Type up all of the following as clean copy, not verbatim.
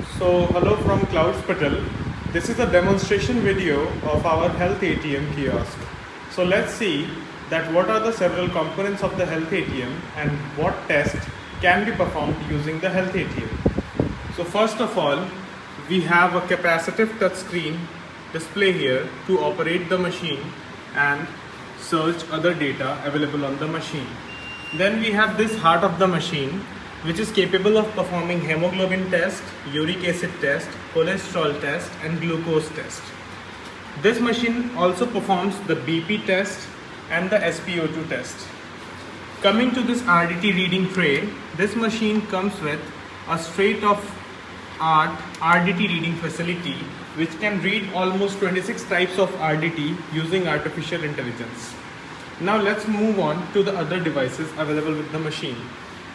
So hello from Cloud Hospital. This is a demonstration video of our health ATM kiosk. So let's see that what are the several components of the health ATM and what tests can be performed using the health ATM. So first of all, we have a capacitive touchscreen display here to operate the machine and search other data available on the machine. Then we have this heart of the machine, which is capable of performing hemoglobin test, uric acid test, cholesterol test and glucose test. This machine also performs the BP test and the SpO2 test. Coming to this RDT reading tray, this machine comes with a state-of-art RDT reading facility which can read almost 26 types of RDT using artificial intelligence. Now let's move on to the other devices available with the machine.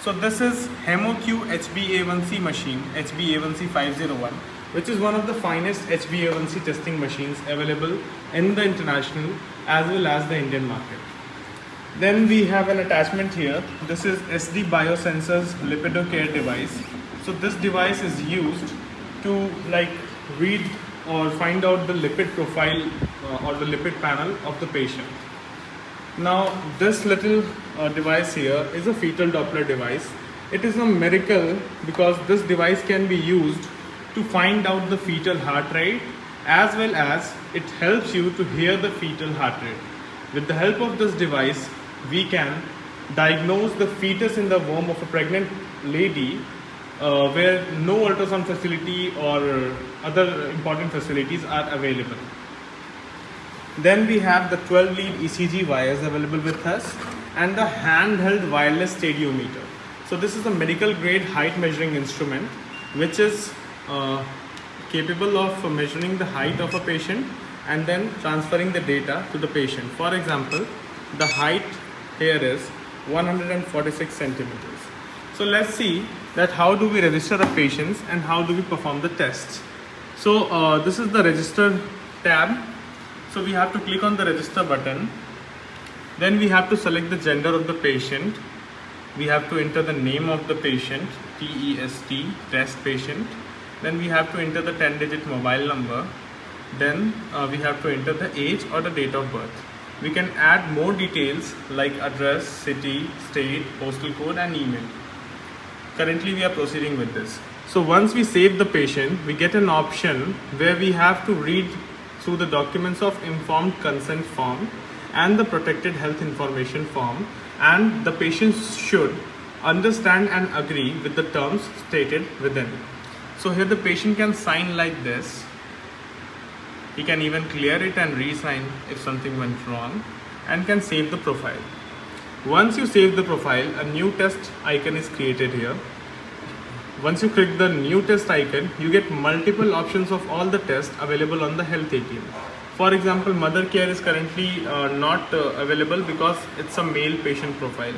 So this is HemoQ HbA1c machine, HbA1c 501, which is one of the finest HbA1c testing machines available in the international as well as the Indian market. Then we have an attachment here. This is SD Biosensor's LipidoCare device. So this device is used to read or find out the lipid profile or the lipid panel of the patient. Now this little device here is a fetal Doppler device. It is a miracle because this device can be used to find out the fetal heart rate, as well as it helps you to hear the fetal heart rate. With the help of this device, we can diagnose the fetus in the womb of a pregnant lady where no ultrasound facility or other important facilities are available. Then we have the 12 lead ECG wires available with us and the handheld wireless stadiometer. So this is a medical grade height measuring instrument which is capable of measuring the height of a patient and then transferring the data to the patient. For example, the height here is 146 centimeters. So let's see that how do we register the patients and how do we perform the tests. So this is the register tab. So we have to click on the register button. Then we have to select the gender of the patient. We have to enter the name of the patient, TEST, test patient. Then we have to enter the 10-digit mobile number. Then we have to enter the age or the date of birth. We can add more details like address, city, state, postal code and email. Currently we are proceeding with this. So once we save the patient, we get an option where we have to read through the documents of informed consent form and the protected health information form, and the patient should understand and agree with the terms stated within. So here the patient can sign like this. He can even clear it and re-sign if something went wrong, and can save the profile. Once you save the profile, a new test icon is created here. Once you click the new test icon, you get multiple options of all the tests available on the health ATM. For example, mother care is currently not available because it's a male patient profile.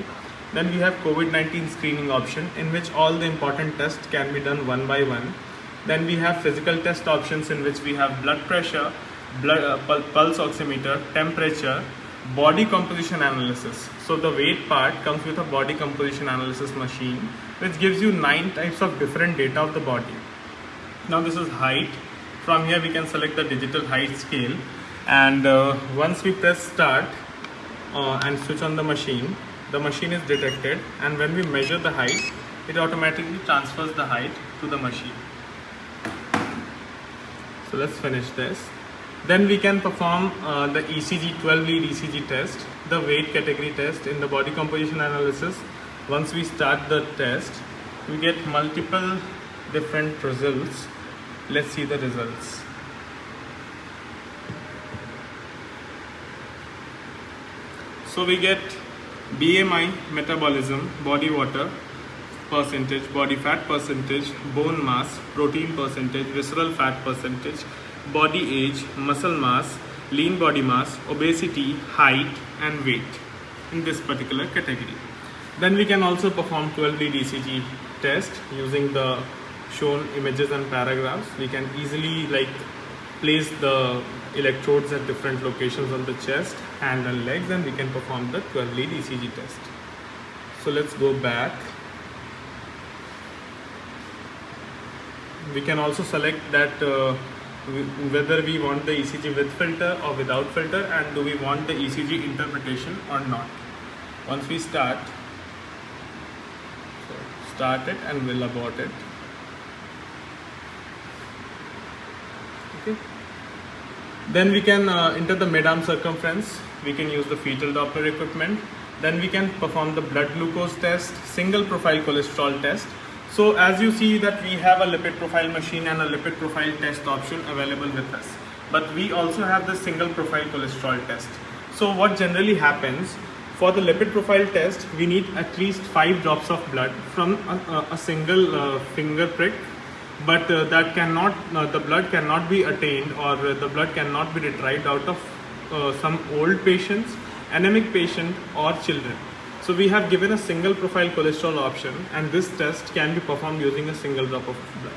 Then we have COVID-19 screening option in which all the important tests can be done one by one. Then we have physical test options in which we have blood pressure, pulse oximeter, temperature, body composition analysis. So the weight part comes with a body composition analysis machine which gives you 9 types of different data of the body. Now this is height. From here we can select the digital height scale, and once we press start and switch on the machine is detected, and when we measure the height, it automatically transfers the height to the machine. So let's finish this. Then we can perform the ECG 12 lead ECG test, the weight category test in the body composition analysis. Once we start the test, we get multiple different results. Let's see the results. So we get BMI, metabolism, body water percentage, body fat percentage, bone mass, protein percentage, visceral fat percentage, body age, muscle mass, lean body mass, obesity, height and weight in this particular category. Then we can also perform 12 lead ECG test using the shown images and paragraphs. We can easily place the electrodes at different locations on the chest, hand and legs, and we can perform the 12 lead ECG test. So let's go back. we can also select that whether we want the ECG with filter or without filter, and do we want the ECG interpretation or not. Once we start it and we'll abort it. Okay. Then we can enter the mid-arm circumference. We can use the fetal Doppler equipment. Then we can perform the blood glucose test, single profile cholesterol test. So as you see that we have a lipid profile machine and a lipid profile test option available with us. But we also have the single profile cholesterol test. So what generally happens, for the lipid profile test, we need at least 5 drops of blood from a single finger prick. But that cannot, the blood cannot be attained, or the blood cannot be retrieved out of some old patients, anemic patient, or children. So we have given a single profile cholesterol option, and this test can be performed using a single drop of blood.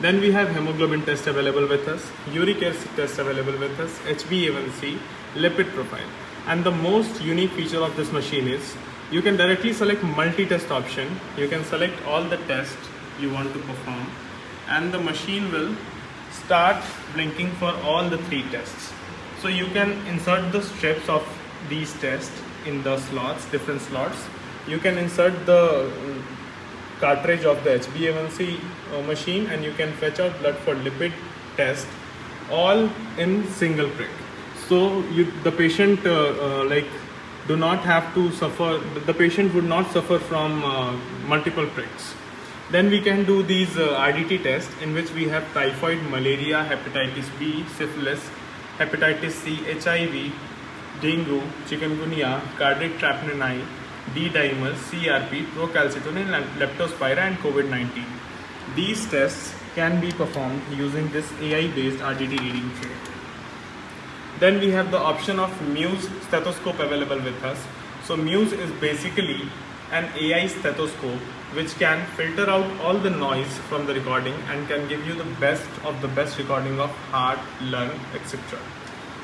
Then we have hemoglobin test available with us, uric acid test available with us, HbA1c, lipid profile. And the most unique feature of this machine is you can directly select multi-test option. You can select all the tests you want to perform, and the machine will start blinking for all the 3 tests. So you can insert the strips of these tests in the slots, different slots. You can insert the cartridge of the HbA1c machine, and you can fetch out blood for lipid test, all in single prick. So the patient do not have to suffer, the patient would not suffer from multiple pricks. Then we can do these RDT tests, in which we have typhoid, malaria, hepatitis B, syphilis, hepatitis C, HIV, dengue, chikungunya, cardiac troponin, D-dimers, CRP, procalcitonin, leptospira, and COVID-19. These tests can be performed using this AI-based RDT reading tray. Then we have the option of Muse stethoscope available with us. So Muse is basically an AI stethoscope which can filter out all the noise from the recording and can give you the best of the best recording of heart, lung, etc.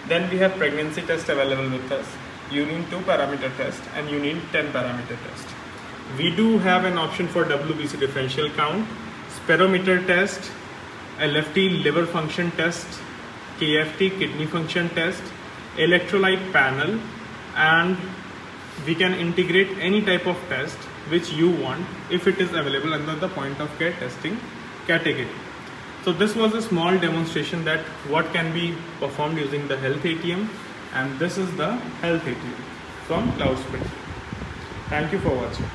Then we have pregnancy test available with us, urine 2 parameter test, and urine 10 parameter test. We do have an option for WBC differential count, spirometer test, LFT liver function test, KFT kidney function test, electrolyte panel, and we can integrate any type of test which you want if it is available under the point of care testing category. So this was a small demonstration that what can be performed using the health ATM, and this is the health ATM from Cloud Spectrum. Thank you for watching.